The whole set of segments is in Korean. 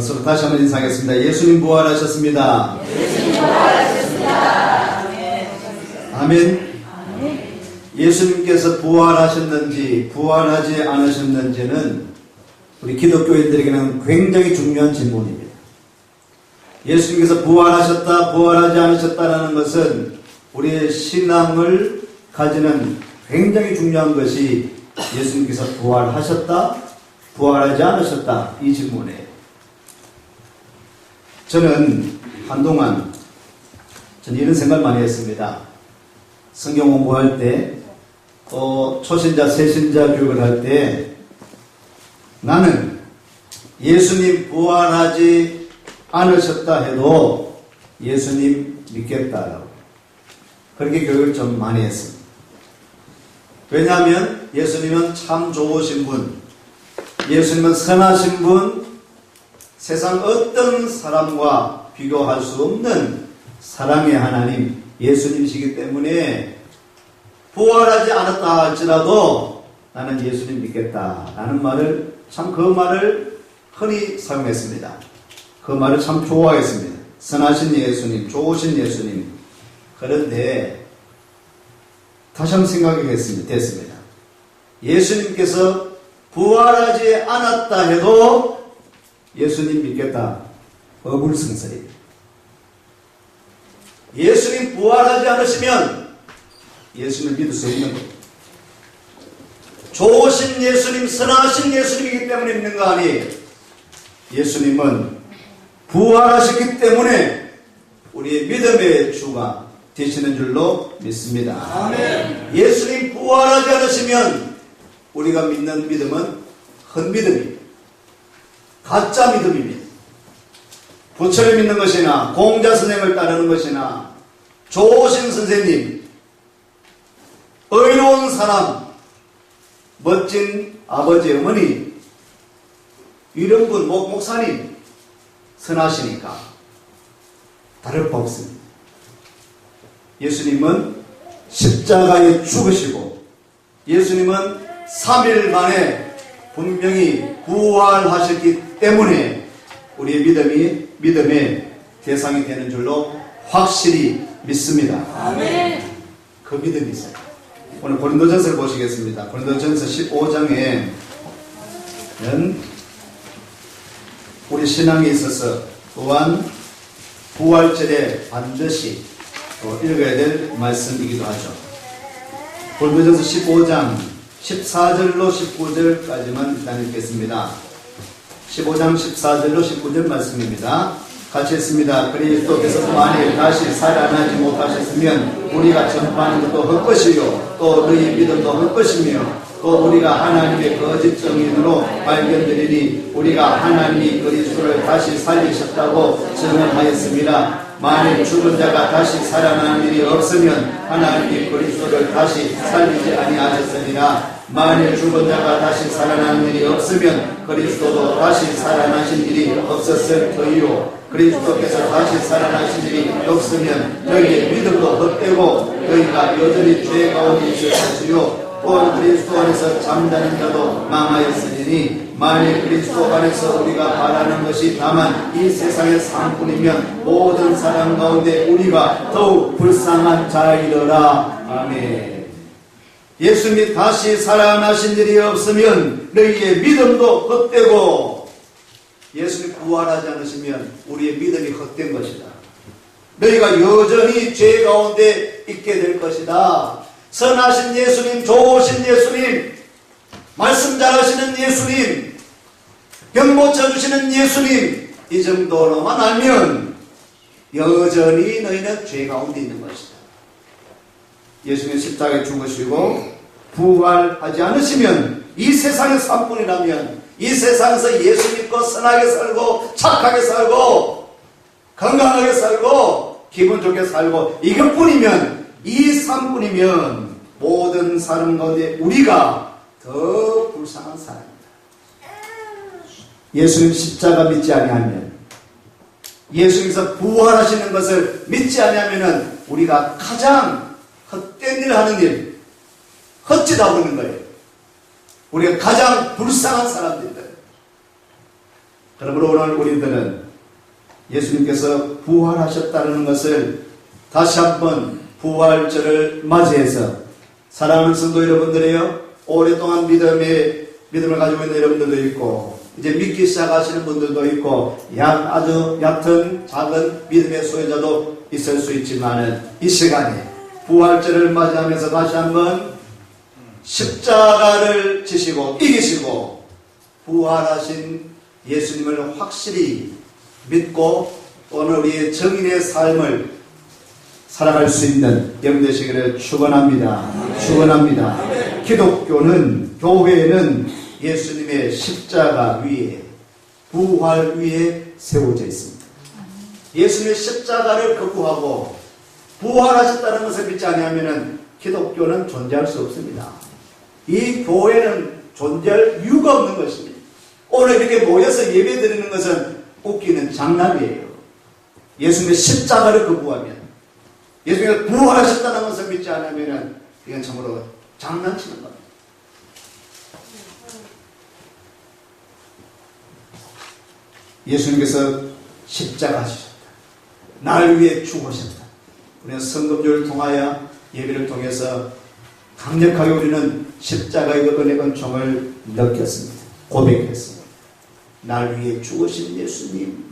서로 다시 한번 인사하겠습니다. 예수님 부활하셨습니다. 예수님 부활하셨습니다. 아멘. 예수님께서 부활하셨는지 부활하지 않으셨는지는 우리 기독교인들에게는 굉장히 중요한 질문입니다. 예수님께서 부활하셨다, 부활하지 않으셨다라는 것은 우리의 신앙을 가지는 굉장히 중요한 것이 예수님께서 부활하셨다, 부활하지 않으셨다 이 질문이에요. 저는 한동안 이런 생각을 많이 했습니다. 성경 공부할 때, 초신자, 새신자 교육을 할 때 나는 예수님 부활하지 않으셨다 해도 예수님 믿겠다라고 그렇게 교육을 좀 많이 했습니다. 왜냐하면 예수님은 참 좋으신 분, 예수님은 선하신 분, 세상 어떤 사람과 비교할 수 없는 사랑의 하나님 예수님이시기 때문에 부활하지 않았다 할지라도 나는 예수님 믿겠다라는 말을 그 말을 흔히 사용했습니다. 그 말을 참 좋아했습니다. 선하신 예수님, 좋으신 예수님. 그런데 다시 한번 생각이 됐습니다. 예수님께서 부활하지 않았다 해도 예수님 믿겠다. 어불성설입니다. 예수님 부활하지 않으시면 예수님을 믿을 수 없는 겁니다. 좋으신 예수님, 선하신 예수님이기 때문에 믿는 거 아니에요. 예수님은 부활하셨기 때문에 우리의 믿음의 주가 되시는 줄로 믿습니다. 아멘. 예수님 부활하지 않으시면 우리가 믿는 믿음은 헛믿음입니다. 가짜 믿음입니다. 부처를 믿는 것이나 공자 선생을 따르는 것이나 좋으신 선생님, 의로운 사람, 멋진 아버지, 어머니 이런 분, 목사님 선하시니까 다를 바 없습니다. 예수님은 십자가에 죽으시고 예수님은 3일 만에 분명히 부활하셨기 때문에 우리의 믿음의 대상이 되는 줄로 확실히 믿습니다. 아멘. 그 믿음이 있어요. 오늘 고린도전서를 보시겠습니다. 고린도전서 15장에 우리 신앙에 있어서 또한 부활절에 반드시 읽어야 될 말씀이기도 하죠. 고린도전서 15장 14절로 19절까지만 일단 읽겠습니다. 15장 14절로 19절 말씀입니다. 같이 했습니다. 그리스도께서 만일 다시 살아나지 못하셨으면 우리가 전파하는 것도 헛것이요 또 너희 믿음도 헛것이며 또 우리가 하나님의 거짓 증인으로 발견되리니 우리가 하나님이 그리스도를 다시 살리셨다고 증언하였습니다. 만일 죽은 자가 다시 살아나는 일이 없으면 하나님이 그리스도를 다시 살리지 아니하셨으리라. 만일 죽은 자가 다시 살아나는 일이 없으면 그리스도도 다시 살아나신 일이 없었을 터이요. 그리스도께서 다시 살아나신 일이 없으면 너희의 믿음도 헛되고 너희가 여전히 죄 가운데 있을 것이요. 또 그리스도 안에서 잠자는 자도 망하였으니 만일 그리스도 안에서 우리가 바라는 것이 다만 이 세상의 삶뿐이면 모든 사람 가운데 우리가 더욱 불쌍한 자이더라. 아멘. 예수님이 다시 살아나신 일이 없으면 너희의 믿음도 헛되고 예수님 부활하지 않으시면 우리의 믿음이 헛된 것이다. 너희가 여전히 죄 가운데 있게 될 것이다. 선하신 예수님, 좋으신 예수님, 말씀 잘하시는 예수님, 병 고쳐주시는 예수님 이 정도로만 알면 여전히 너희는 죄 가운데 있는 것이다. 예수님 십자가에 죽으시고 부활하지 않으시면 이 세상의 삶뿐이라면 이 세상에서 예수 믿고 선하게 살고 착하게 살고 건강하게 살고 기분 좋게 살고 이것뿐이면 이 삶뿐이면 모든 사람 가운데 우리가 더 불쌍한 사람입니다. 예수님 십자가 믿지 아니하면 예수님께서 부활하시는 것을 믿지 아니하면 우리가 가장 헛된 일 하는 일 헛짓하고 있는 거예요. 우리가 가장 불쌍한 사람들입니다. 그러므로 오늘 우리들은 예수님께서 부활하셨다는 것을 다시 한번 부활절을 맞이해서 사랑하는 성도 여러분들이요, 오랫동안 믿음을 가지고 있는 여러분들도 있고 이제 믿기 시작하시는 분들도 있고 아주 얕은 작은 믿음의 소유자도 있을 수 있지만은 이 시간에 부활절을 맞이하면서 다시 한번 십자가를 지시고 이기시고 부활하신 예수님을 확실히 믿고 오늘 우리의 정인의 삶을 살아갈 수 있는 여러분 되시기를 축원합니다. 축원합니다. 기독교는, 교회는 예수님의 십자가 위에, 부활 위에 세워져 있습니다. 예수님의 십자가를 거부하고 부활하셨다는 것을 믿지 않으면 기독교는 존재할 수 없습니다. 이 교회는 존재할 이유가 없는 것입니다. 오늘 이렇게 모여서 예배 드리는 것은 웃기는 장난이에요. 예수님의 십자가를 거부하면, 예수님이 부활하셨다는 것을 믿지 않으면 이건 참으로 장난치는 겁니다. 예수님께서 십자가 하셨다. 날 위해 죽으셨다. 우리는 성금요를 통하여 예배를 통해서 강력하게 우리는 십자가의 그 은혜 은총을 느꼈습니다. 고백했습니다. 날 위해 죽으신 예수님,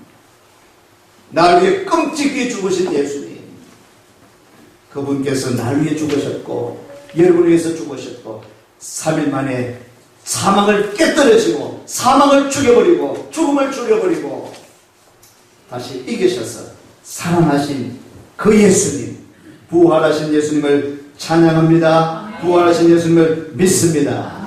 날 위해 끔찍히 죽으신 예수님, 그분께서 날 위해 죽으셨고 여러분을 위해서 죽으셨고 3일 만에 사망을 깨뜨리시고 사망을 죽여버리고 죽음을 죽여버리고 다시 이기셔서 살아나신 그 예수님, 부활하신 예수님을 찬양합니다. 부활하신 예수님을 믿습니다.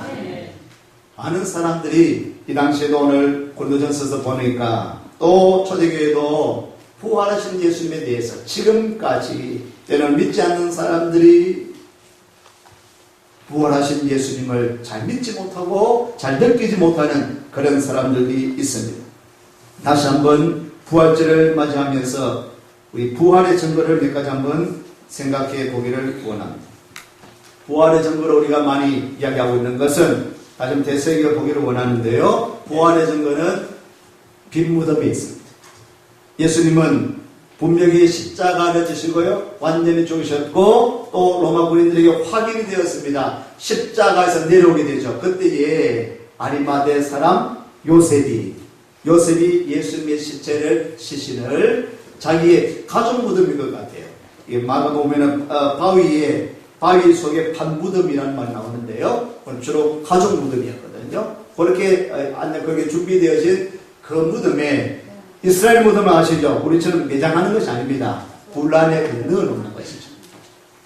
많은 사람들이 이 당시에도 오늘 고린도전서에서 보니까 또 초대교회도 부활하신 예수님에 대해서 지금까지 때는 믿지 않는 사람들이 부활하신 예수님을 잘 믿지 못하고 잘 느끼지 못하는 그런 사람들이 있습니다. 다시 한번 부활절을 맞이하면서 우리 부활의 증거를 몇 가지 한번 생각해 보기를 원합니다. 부활의 증거를 우리가 많이 이야기하고 있는 것은 다시 한번 되새겨 보기를 원하는데요. 부활의 증거는 빈 무덤에 있습니다. 예수님은 분명히 십자가를 지시고요, 완전히 죽으셨고 또 로마 군인들에게 확인이 되었습니다. 십자가에서 내려오게 되죠. 그때에 아리마대 사람 요셉이 예수님의 시신을 자기의 가족 무덤인 것 같아요. 마가 보면은 바위 속에 판 무덤이라는 말이 나오는데요, 주로 가족 무덤이었거든요. 그렇게 거기에 준비되어진 그 무덤에, 이스라엘 무덤을 아시죠? 우리처럼 매장하는 것이 아닙니다. 굴 안에 넣어놓는 것이죠.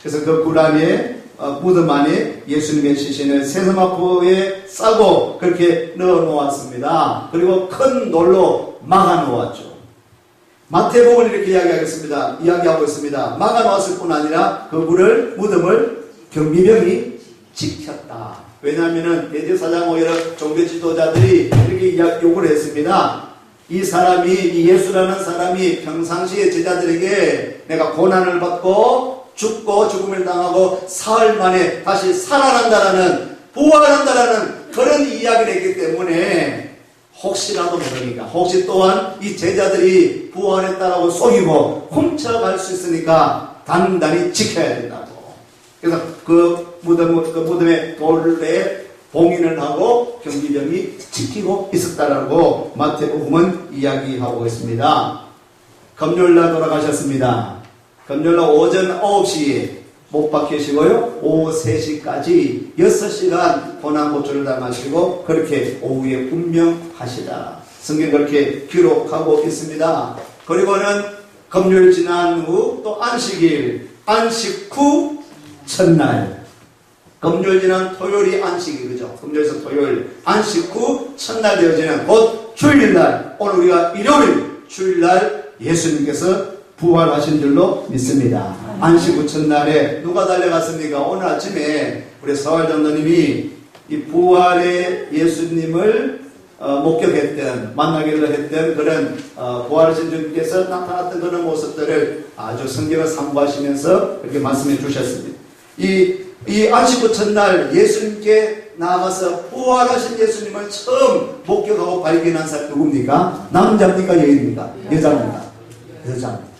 그래서 그 굴 안에 무덤 안에 예수님의 시신을 세서마포에 싸고 그렇게 넣어놓았습니다. 그리고 큰 돌로 막아놓았죠. 마태복음은 이렇게 이야기하고 있습니다. 막아놓았을 뿐 아니라 그 무덤을 경비병이 지켰다. 왜냐하면 대제사장 여러 종교 지도자들이 이렇게 요구를 했습니다. 이 예수라는 사람이 평상시에 제자들에게 내가 고난을 받고 죽고 죽음을 당하고 사흘 만에 다시 살아난다라는, 부활한다라는 그런 이야기를 했기 때문에 혹시라도 모르니까, 혹시 또한 이 제자들이 부활했다라고 속이고 훔쳐갈 수 있으니까 단단히 지켜야 된다고. 그래서 그 무덤에 돌에 봉인을 하고 경비병이 지키고 있었다라고 마태복음은 이야기하고 있습니다. 금요일날 돌아가셨습니다. 금요일날 오전 9시에 못 박히시고요, 오후 3시까지 6시간 고난고초를 당하시고 그렇게 오후에 운명하시다. 성경 그렇게 기록하고 있습니다. 그리고는 금요일 지난 후 또 안식일, 안식 후 첫날, 금요일 지난 토요일이 안식이, 그죠? 금요일에서 토요일, 안식 후 첫날 되어지는 곧 주일날, 오늘 우리가 일요일, 주일날 예수님께서 부활하신 줄로 믿습니다. 안식 후 첫날에 누가 달려갔습니까? 오늘 아침에 우리 서활 장로님이 이 부활의 예수님을 목격했던, 만나기를 했던 그런 부활하신 주님께서 나타났던 그런 모습들을 아주 성경을 상고하시면서 이렇게 말씀해 주셨습니다. 이 이 안식구 첫날 예수님께 나아가서 부활하신 예수님을 처음 목격하고 발견한 사람 누굽니까? 남자입니까? 여인입니까? 여자입니까? 여자입니다.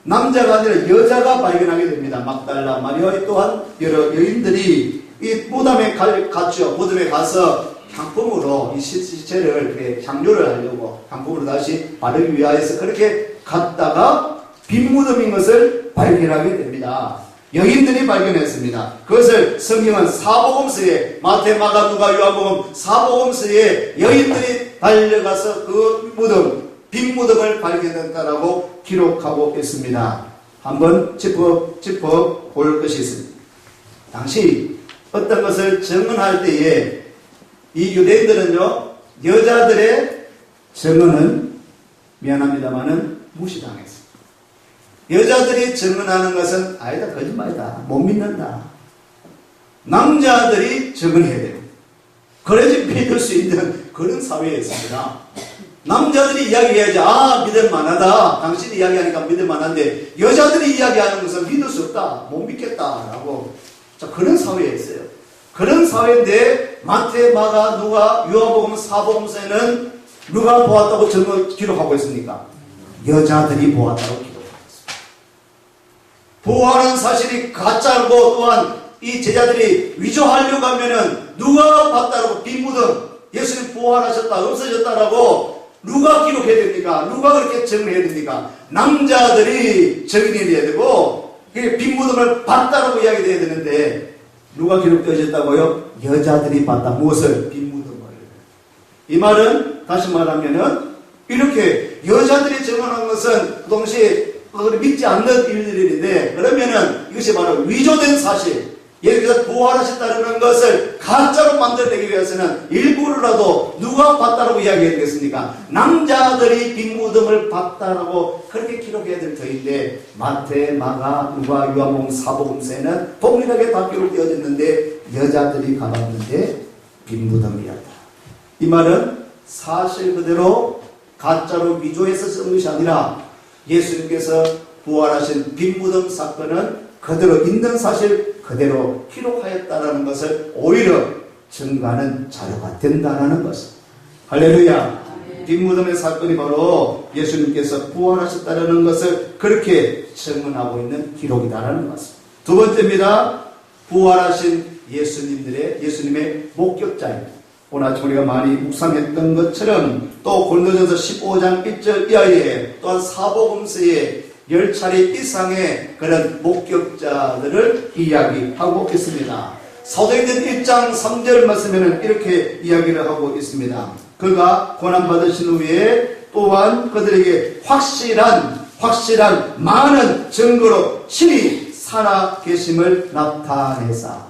남자가 아니라 여자가 발견하게 됩니다. 막달라 마리아 또한 여러 여인들이 이 무덤에 갔죠. 무덤에 가서 향품으로 이 시체를 향료를 하려고 향품으로 다시 바르기 위하여서 그렇게 갔다가 빈 무덤인 것을 발견하게 됩니다. 여인들이 발견했습니다. 그것을 성경은 사복음서에 마태, 마가, 누가, 요한복음 사복음서에 여인들이 달려가서 그 무덤, 빈 무덤을 발견했다라고 기록하고 있습니다. 한번 짚어 볼 것이 있습니다. 당시 어떤 것을 증언할 때에 이 유대인들은요, 여자들의 증언은 미안합니다만은 무시당했습니다. 여자들이 증언하는 것은 아니다, 거짓말이다, 못 믿는다. 남자들이 증언해야 돼요. 그래야지 믿을 수 있는 그런 사회에 있습니다. 남자들이 이야기해야지, 아, 믿을 만하다. 당신이 이야기하니까 믿을 만한데, 여자들이 이야기하는 것은 믿을 수 없다, 못 믿겠다라고. 자, 그런 사회에 있어요. 그런 사회인데, 마태, 마가, 누가, 요한복음, 사복음서에는 누가 보았다고 기록하고 있습니까? 여자들이 보았다고 기록하고 있습니다. 부활한 사실이 가짜고 또한 이 제자들이 위조하려고 하면은 누가 봤다라고 빈 무덤, 예수님 부활하셨다, 없어졌다라고 누가 기록해야 됩니까? 누가 그렇게 증언해야 됩니까? 남자들이 증인이 돼야 되고, 빈 무덤을 봤다라고 이야기해야 되는데, 누가 기록되어졌다고요? 여자들이 봤다. 무엇을? 빈 무덤을. 이 말은 다시 말하면은 이렇게 여자들이 증언한 것은 그 동시에 믿지 않는 일들인데, 그러면은 이것이 바로 위조된 사실, 예수께서 부활하셨다는 것을 가짜로 만들어내기 위해서는 일부러라도 누가 봤다라고 이야기해야 되겠습니까? 남자들이 빈 무덤을 봤다라고 그렇게 기록해야 될 터인데, 마태, 마가, 누가, 요한복음, 사복음서에는 동일하게 다 기록되어졌는데 여자들이 가봤는데 빈 무덤이었다. 이 말은 사실 그대로 가짜로 위조해서 쓴 것이 아니라 예수님께서 부활하신 빈 무덤 사건은 그대로 있는 사실 그대로 기록하였다라는 것을 오히려 증거하는 자료가 된다라는 것입니다. 할렐루야. 빈 무덤의 사건이 바로 예수님께서 부활하셨다라는 것을 그렇게 증언하고 있는 기록이다라는 것입니다. 두 번째입니다. 부활하신 예수님의 목격자입니다. 오늘 아침 우리가 많이 묵상했던 것처럼 또 고린도전서 15장 1절 이하에 또한 사복음서에 10차례 이상의 그런 목격자들을 이야기하고 있습니다. 사도행전 1장 3절 말씀에는 이렇게 이야기를 하고 있습니다. 그가 고난받으신 후에 또한 그들에게 확실한 많은 증거로 친히 살아 계심을 나타내사.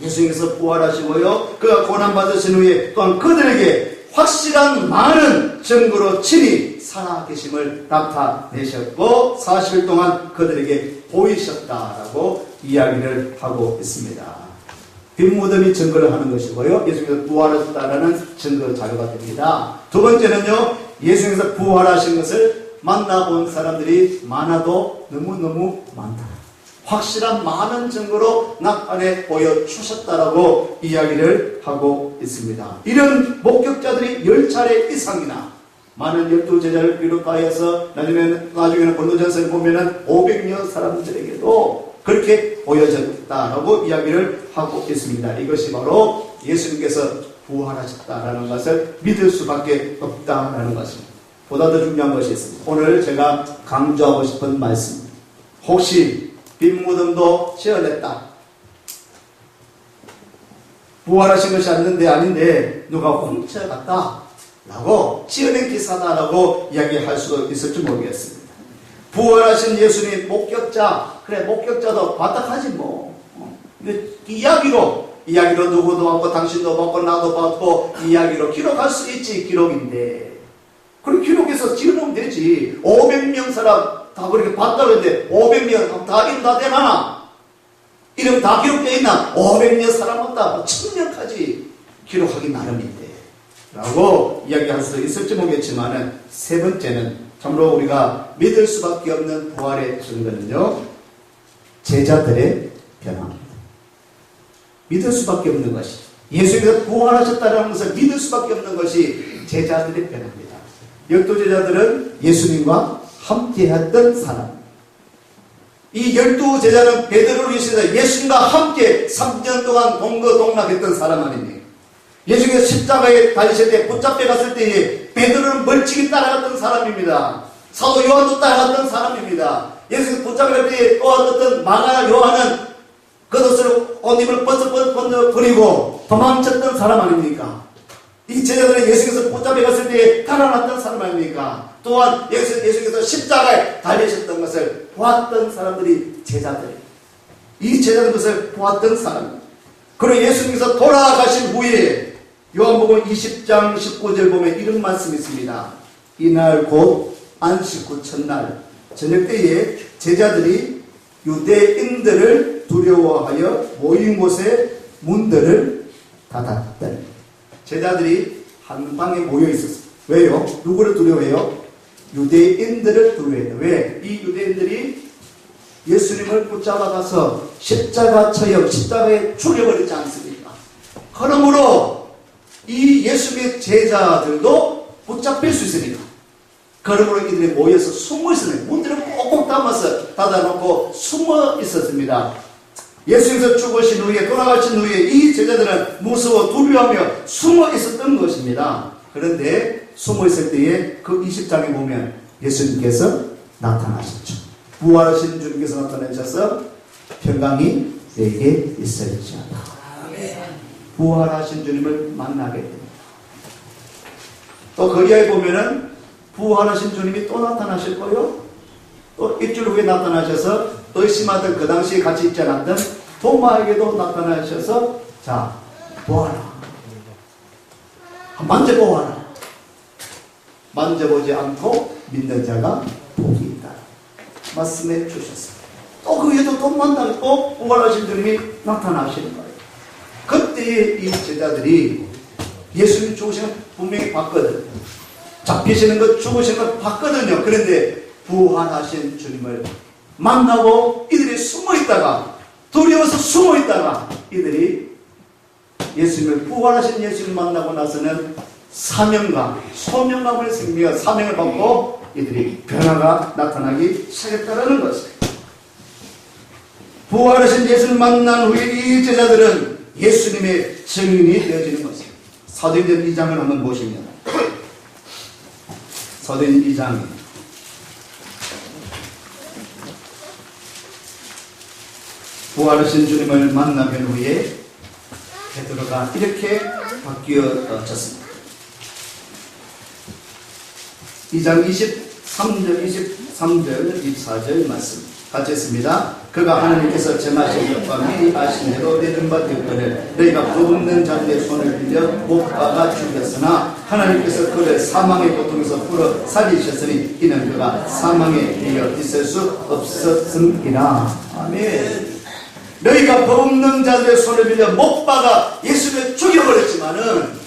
예수님께서 부활하시고요, 그가 고난받으신 후에 또한 그들에게 확실한 많은 증거로 친히 살아계심을 나타내셨고 40일 동안 그들에게 보이셨다라고 이야기를 하고 있습니다. 빈 무덤이 증거를 하는 것이고요, 예수님께서 부활하셨다라는 증거 자료가 됩니다. 두 번째는요, 예수님께서 부활하신 것을 만나본 사람들이 많아도 너무너무 많다. 확실한 많은 증거로 나타내 보여주셨다라고 이야기를 하고 있습니다. 이런 목격자들이 10차례 이상이나 많은 12제자를 비롯하여서 나중에는 고린도전서를 보면은 500여 사람들에게도 그렇게 보여졌다라고 이야기를 하고 있습니다. 이것이 바로 예수님께서 부활하셨다라는 것을 믿을 수밖에 없다라는 것입니다. 보다 더 중요한 것이 있습니다. 오늘 제가 강조하고 싶은 말씀입니다. 혹시 빈 무덤도 지어냈다, 부활하신 것이 아닌데 누가 훔쳐갔다 라고 지어낸 기사다라고 이야기할 수도 있을지 모르겠습니다. 부활하신 예수님 목격자, 그래 목격자도 바닥하지 뭐. 이야기로 누구도 봤고 당신도 봤고 나도 봤고 이야기로 기록할 수 있지. 기록인데 그럼 기록해서 지어놓으면 되지. 500명 사람 다 그렇게 봤다고 했는데 500명 다 이름 다 되나? 이름 다 기록되어 있나? 500명 사람 왔다 1000명까지 기록하기 나름인데 라고 이야기할 수 있을지 모르겠지만, 세 번째는 참으로 우리가 믿을 수밖에 없는 부활의 증거는요, 제자들의 변합니다. 믿을 수밖에 없는 것이, 예수님께서 부활하셨다는 것을 믿을 수밖에 없는 것이 제자들의 변화입니다. 12제자들은 예수님과 함께했던 사람. 이 12제자는 베드로를 위해서 예수님과 함께 3년 동안 동거동락했던 사람 아닙니까? 예수님께서 십자가에 달리실 때 붙잡혀 갔을 때에 베드로는 멀찍이 따라갔던 사람입니다. 사도 요한도 따라갔던 사람입니다. 예수님께서 붙잡혀 갈 때에 또 어떤 마가 요한은 겉옷을 옷입을 벗어 버리고 도망쳤던 사람 아닙니까? 이 제자들은 예수께서 붙잡혀 갔을 때에 달아났던 사람 아닙니까? 또한 예수께서 십자가에 달리셨던 것을 보았던 사람들이 제자들이에요. 이 제자들 것을 보았던 사람. 그리고 예수님께서 돌아가신 후에 요한복음 20장 19절 보면 이런 말씀이 있습니다. 이날 곧 안식 후 첫날 저녁 때에 제자들이 유대인들을 두려워하여 모인 곳에 문들을 닫았더니, 제자들이 한 방에 모여 있었습니다. 왜요? 누구를 두려워해요? 유대인들을 두려워해요. 왜? 이 유대인들이 예수님을 붙잡아가서 십자가 처형, 십자가에 죽여버리지 않습니까? 그러므로 이 예수님의 제자들도 붙잡힐 수 있으니까, 그러므로 이들이 모여서 숨어 있었는데 문들을 꼭꼭 닫아놓고 숨어 있었습니다. 예수님께서 죽으신 후에, 돌아가신 후에 이 제자들은 무서워 두려워하며 숨어 있었던 것입니다. 그런데 숨어 있을 때에 그 20장에 보면 예수님께서 나타나셨죠. 부활하신 주님께서 나타나셔서 평강이 내게 있을지어다. 부활하신 주님을 만나게 됩니다. 또 거기에 보면은 부활하신 주님이 또 나타나실 거요. 또 일주일 후에 나타나셔서 의심하던 그 당시에 같이 있지 않았던 도마에게도 나타나셔서 자, 보아라. 만져보아라. 만져보지 않고 믿는 자가 복이 있다. 말씀해 주셨습니다. 또 그 위에도 또 만나고 부활하신 주님이 나타나시는 거예요. 그때 이 제자들이 예수님 죽으시는 걸 분명히 봤거든요. 잡히시는 것, 죽으시는 걸 봤거든요. 그런데 부활하신 주님을 만나고 이들이 숨어있다가, 두려워서 숨어있다가 이들이 예수님을, 부활하신 예수님을 만나고 나서는 사명감, 소명감을 생기며 사명을 받고 이들이 변화가 나타나기 시작했다는 것이에요. 부활하신 예수를 만난 후에 이 제자들은 예수님의 증인이 되어지는 것입니다. 사도행전 2장을 한번 보시면, 사도행전 2장 부활하신 주님을 만나면 후에 베드로가 이렇게 바뀌어졌습니다. 2장 23절, 24절 말씀 같이 했습니다. 그가 하나님께서 정하신 것과 미리 아신 대로 내준 바 되었거늘 너희가 부없는 자들의 손을 빌려 못 박아 죽였으나 하나님께서 그를 사망의 고통에서 풀어 살리셨으니 이는 그가 사망에 이어 있을 수 없었음이라. 아멘. 너희가 법없는 자들의 손을 빌려 못 박아 예수를 죽여버렸지만은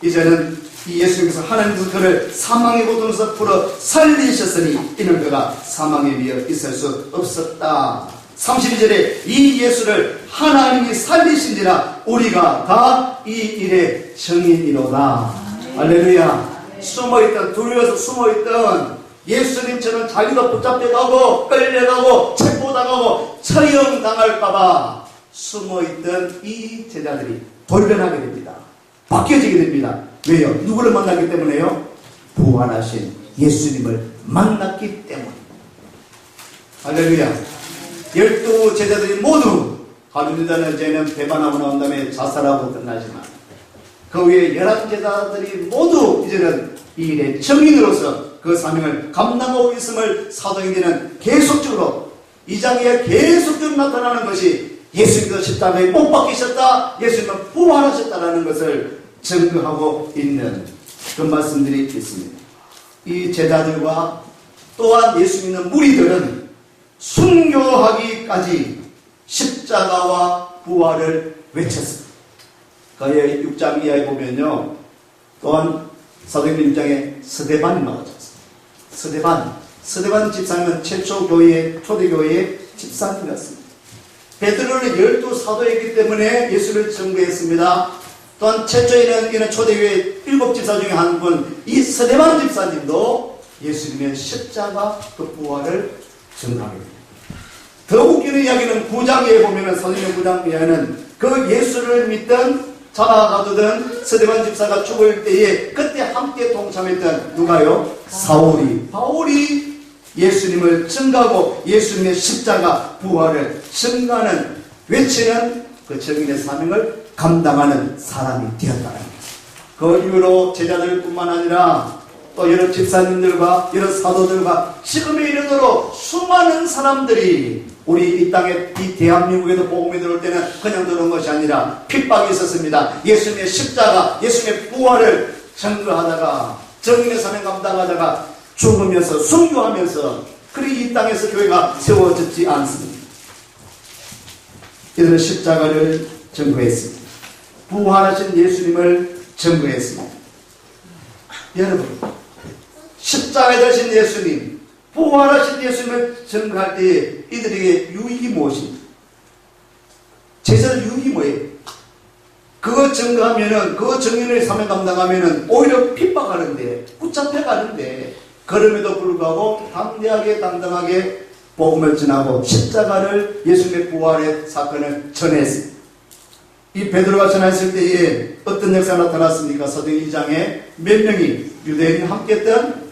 이제는 이 예수님께서 하나님께서 그를 사망의 고통에서 풀어 살리셨으니 이는 그가 사망에 미어 있을 수 없었다. 32절에 이 예수를 하나님이 살리신지라 우리가 다 이 일의 증인이로다. 할렐루야. 숨어있던, 두려워서 숨어있던 예수님처럼 자기도 붙잡혀가고 끌려가고 체포당하고 처형당할까봐 숨어있던 이 제자들이 돌변하게 됩니다. 바뀌어지게 됩니다. 왜요? 누구를 만났기 때문에요? 부활하신 예수님을 만났기 때문에. 할렐루야. 12제자들이 모두 가룟유다는 이제는 배반하고 나온 다음에 자살하고 끝나지만 그 위에 11제자들이 모두 이제는 이 일의 증인으로서 그 사명을 감당하고 있음을 사도행전은 계속적으로 2장에 계속적으로 나타나는 것이 예수님께서 십자가에 못 박히셨다, 예수님은 부활하셨다라는 것을 증거하고 있는 그런 말씀들이 있습니다. 이 제자들과 또한 예수 믿는 무리들은 순교하기까지 십자가와 부활을 외쳤습니다. 그의 6장 이하에 보면요, 또한 사도행전 6장에 스데반이 나오셨습니다. 스데반 집사님은 최초 교회의, 초대교회의 집사님이었습니다. 베드로는 12사도였기 때문에 예수를 증거했습니다. 또한 최초에는 이는 초대교회 7집사 중에 한 분, 이 스데반 집사님도 예수님의 십자가 그 부활을 증거하게 됩니다. 더 웃기는 이야기는 9장에 보면은 성경 9장 이하에는 그 예수를 믿던 자가가두던 스데반 집사가 죽을 때에 그때 함께 동참했던 누가요? 바울이 예수님을 증거하고 예수님의 십자가 부활을 증거하는 외치는 그 증인의 사명을 감당하는 사람이 되었다는 것입니다. 그 이후로 제자들뿐만 아니라 또 여러 집사님들과 여러 사도들과 지금에 이르도록 수많은 사람들이 우리 이 땅에 이 대한민국에도 복음이 들어올 때는 그냥 들어온 것이 아니라 핍박이 있었습니다. 예수님의 십자가, 예수님의 부활을 증거하다가 정인의 사명 감당하다가 죽으면서 순교하면서 그리 이 땅에서 교회가 세워졌지 않습니다. 이들은 십자가를 증거했습니다. 부활하신 예수님을 증거했습니다. 여러분, 십자가에 달린 예수님, 부활하신 예수님을 증거할 때에 이들에게 유익이 무엇입니까? 제자들 유익이 뭐예요? 그거 증거하면은, 그거 정인의 사명 감당하면은 오히려 핍박하는데, 붙잡혀가는데, 그럼에도 불구하고 담대하게 당당하게 복음을 전하고 십자가를 예수님의 부활의 사건을 전했습니다. 이 베드로가 전했을 때에 어떤 역사가 나타났습니까? 사도행 2장에 몇 명이 유대인이 함께했던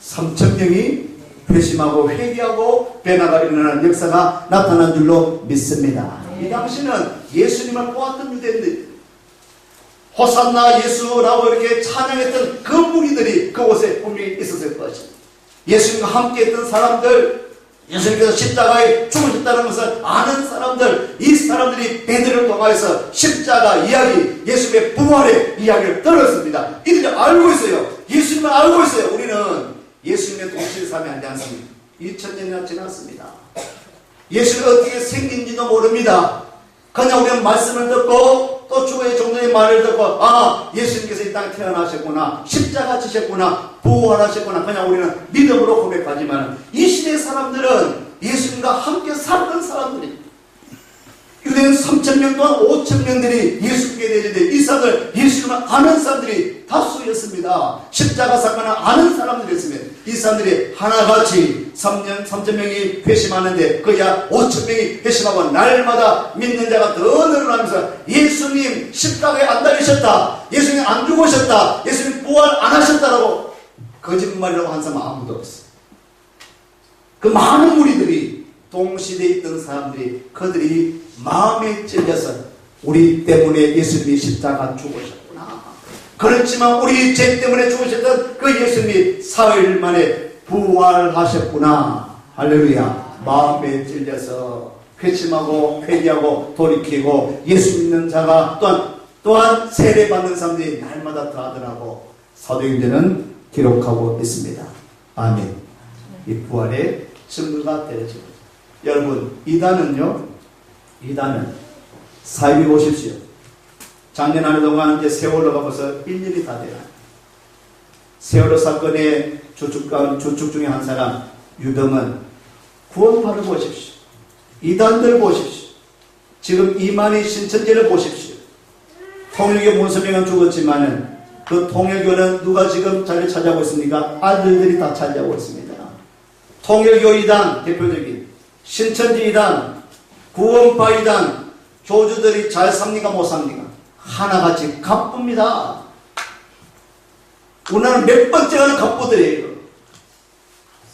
3,000명이 회심하고 회개하고 변화가 일어나는 역사가 나타난 줄로 믿습니다. 이 당시는 예수님을 보았던 유대인들, 호산나 예수라고 이렇게 찬양했던 그 무리들이 그곳에 분명히 있었을 것입니다. 예수님과 함께했던 사람들, 예수님께서 십자가에 죽으셨다는 것을 아는 사람들, 이 사람들이 베드로를 통하여서 십자가 이야기, 예수님의 부활의 이야기를 들었습니다. 이들이 알고 있어요. 예수님을 알고 있어요. 우리는 예수님의 동시에 살면 안 되지 않습니까? 2000년이나 지났습니다. 예수님이 어떻게 생긴지도 모릅니다. 그냥 우리는 말씀을 듣고 또 주의 종들의 말을 듣고 예수님께서 이 땅에 태어나셨구나, 십자가 지셨구나, 부활하셨구나, 그냥 우리는 믿음으로 고백하지만 이 시대의 사람들은 예수님과 함께 살았던 사람들입니다. 유대인 3,000명 또한 5,000명들이 예수께 대전에 이 사람들 예수님을 아는 사람들이 다수였습니다. 십자가 사건을 아는 사람들이었습니다. 이 사람들이 하나같이 3,000명이 회심하는데 그야 5,000명이 회심하고 날마다 믿는 자가 더 늘어나면서 예수님 십자가에 안 달리셨다, 예수님 안 죽으셨다, 예수님 부활 안 하셨다라고 거짓말이라고 한 사람 아무도 없어요. 그 많은 무리들이 동시대에 있던 사람들이 그들이 마음에 찔려서 우리 때문에 예수님이 십자가 죽으셨구나, 그렇지만 우리 죄 때문에 죽으셨던 그 예수님이 사흘 만에 부활하셨구나, 할렐루야, 마음에 찔려서 회심하고 회개하고 돌이키고 예수 믿는 자가 또한 세례받는 사람들이 날마다 더하더라고 사도행전은 기록하고 있습니다. 아멘. 이 부활의 증거가 되어집니다. 여러분, 이단은 사입이 보십시오. 작년 한 해 동안 이제 세월호가 벌써 1년이 다 돼요. 세월호 사건의 주축 중에 한 사람 유병은 구원파를 보십시오. 이단들 보십시오. 지금 이만희 신천지를 보십시오. 통일교 문선명은 죽었지만은 그 통일교는 누가 지금 자리를 차지하고 있습니까? 아들들이 다 차지하고 있습니다. 통일교 이단 대표적인 신천지 이단, 구원파 이단, 교주들이 잘 삽니까 못 삽니까? 하나같이 갑부입니다. 우리나라는 몇 번째 가는 갑부들이에요.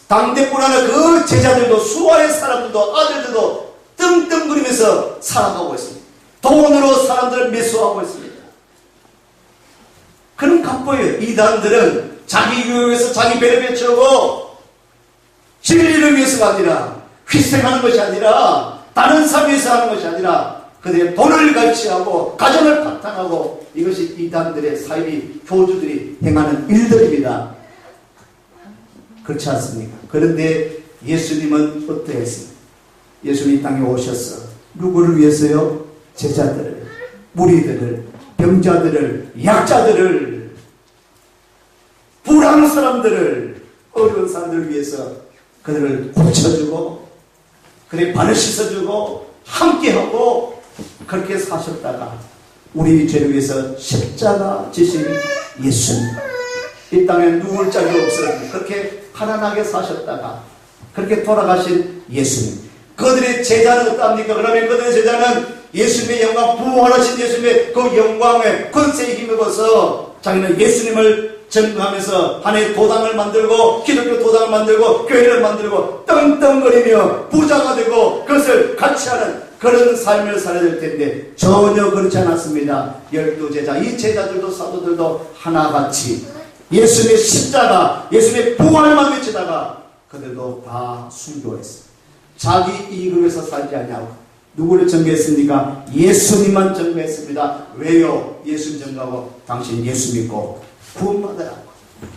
당대뿐 아니라 그 제자들도 수많은 사람들도 아들들도 떵떵거리면서 살아가고 있습니다. 돈으로 사람들을 매수하고 있습니다. 그런 갑부예요. 이단들은 자기 유혹에서 자기 배를 배치우고 진리를 위해서가 아니라, 희생하는 것이 아니라, 다른 삶 위해서 하는 것이 아니라 그들의 돈을 갈취하고 가정을 바탕하고, 이것이 이단들의 사이비 교주들이 행하는 일들입니다. 그렇지 않습니까? 그런데 예수님은 어떠했습니까? 예수님이 이 땅에 오셔서 누구를 위해서요? 제자들을, 무리들을, 병자들을, 약자들을, 불안한 사람들을, 어려운 사람들을 위해서 그들을 고쳐주고 그들의 발을 씻어주고 함께하고 그렇게 사셨다가 우리 죄를 위해서 십자가 지신 예수님, 이 땅에 누울 자리가 없었는데 그렇게 가난하게 사셨다가 그렇게 돌아가신 예수님, 그들의 제자는 어떠합니까? 그러면 그들의 제자는 예수님의 영광, 부활하신 예수님의 그 영광에 권세에 힘입어서 자기는 예수님을 전하면서 하나의 도당을 만들고 기독교 도당을 만들고 교회를 만들고 떵떵거리며 부자가 되고 그것을 같이 하는 그런 삶을 살아야 될 텐데 전혀 그렇지 않았습니다. 12제자, 이 제자들도 사도들도 하나같이 예수님의 십자가, 예수님의 부활만 외치다가 그들도 다 순교했습니다. 자기 이익을 위해서 살지 않냐고. 누구를 전개했습니까? 예수님만 전개했습니다. 왜요? 예수님 전가하고 당신 예수 믿고 구원받으라고,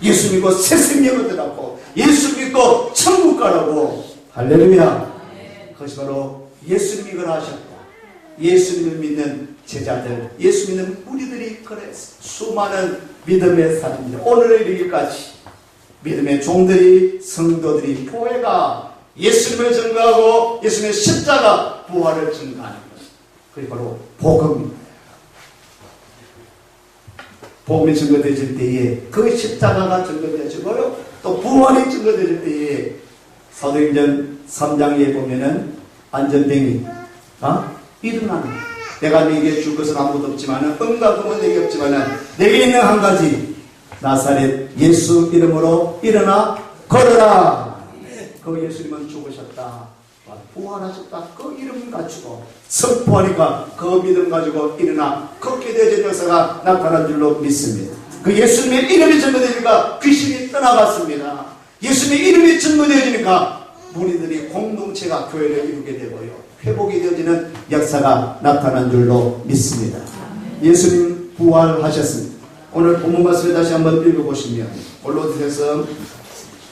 예수 믿고 새 생명 얻으라고, 예수 믿고 천국 가라고. 할렐루야. 그것이 바로 예수님이 그러 하셨다. 예수님을 믿는 제자들, 예수 믿는 우리들이 그랬어. 수많은 믿음의 사람들, 오늘에 이르기까지 믿음의 종들이, 성도들이, 교회가 예수님을 전가하고 예수님의 십자가 부활을 전가하는 것, 그게 바로 복음입니다. 복음이 증거되어질 때에 그 십자가가 증거되어지고요, 또 부활이 증거되어질 때에 사도행전 3장에 보면은 안전뱅이 일어나는, 내가 네게 줄 것은 아무것도 없지만은 은과 금은 내게 없지만은 내게 있는 한 가지, 나사렛 예수 이름으로 일어나 걸어라. 그 예수님은 죽으셨다, 부활하셨다, 그 이름 가지고 선포하니까 그 믿음 가지고 일어나 걷게 되어진 역사가 나타난 줄로 믿습니다. 그 예수님의 이름이 증거되니까 귀신이 떠나갔습니다. 예수님의 이름이 증거되어지니까 무리들이 공동체가 교회를 이루게 되고요, 회복이 되어지는 역사가 나타난 줄로 믿습니다. 예수님 부활하셨습니다. 오늘 본문 말씀을 다시 한번 읽어보시면 골로새서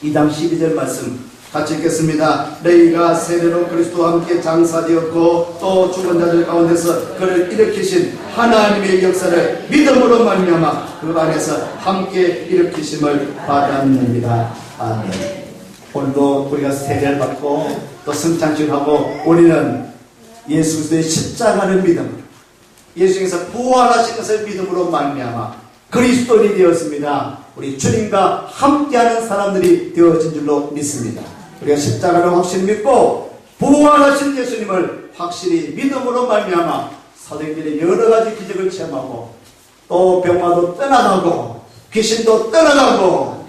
2장 12절 말씀 같이 읽겠습니다. 너희가 세례로 그리스도와 함께 장사되었고 또 죽은 자들 가운데서 그를 일으키신 하나님의 역사를 믿음으로 말미암아 그 안에서 함께 일으키심을 받았느니라. 아멘. 오늘도 우리가 세례를 받고 또 성찬식을 하고 우리는 예수 그리스도의 십자가를 믿음으로, 예수님께서 부활하신 것을 믿음으로 말미암아 그리스도인이 되었습니다. 우리 주님과 함께하는 사람들이 되어진 줄로 믿습니다. 우리가 십자가를 확실히 믿고 부활하신 예수님을 확실히 믿음으로 말미암아 사도행전의 여러 가지 기적을 체험하고 또 병마도 떠나가고 귀신도 떠나가고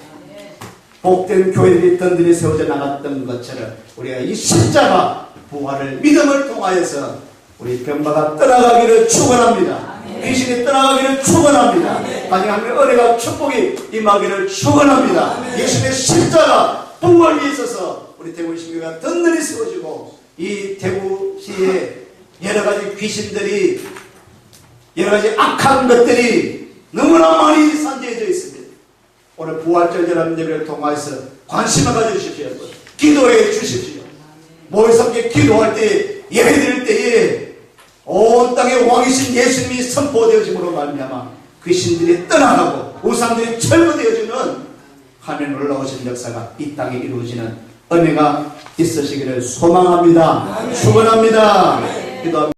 복된 교회들이 던들이 세워져 나갔던 것처럼 우리가 이 십자가 부활을 믿음을 통하여서 우리 병마가 떠나가기를 축원합니다. 귀신이 떠나가기를 축원합니다. 하나님의 은혜가 축복이 임하기를 축원합니다. 예수님의 십자가 부활에 있어서 우리 대구시교회가 든든히 세워지고 이 대구시에 여러가지 귀신들이, 여러가지 악한 것들이 너무나 많이 산재해져 있습니다. 오늘 부활절 여러분 예배를 통해서 관심을 가져주십시오. 기도해 주십시오. 모여서 함께 기도할 때, 예배 드릴 때에 온 땅의 왕이신 예수님이 선포되어짐으로 말미암아 귀신들이 떠나가고 우상들이 철거되어지는 하나님 놀라우신 역사가 이 땅에 이루어지는 은혜가 있으시기를 소망합니다. 축원합니다. 기도합니다.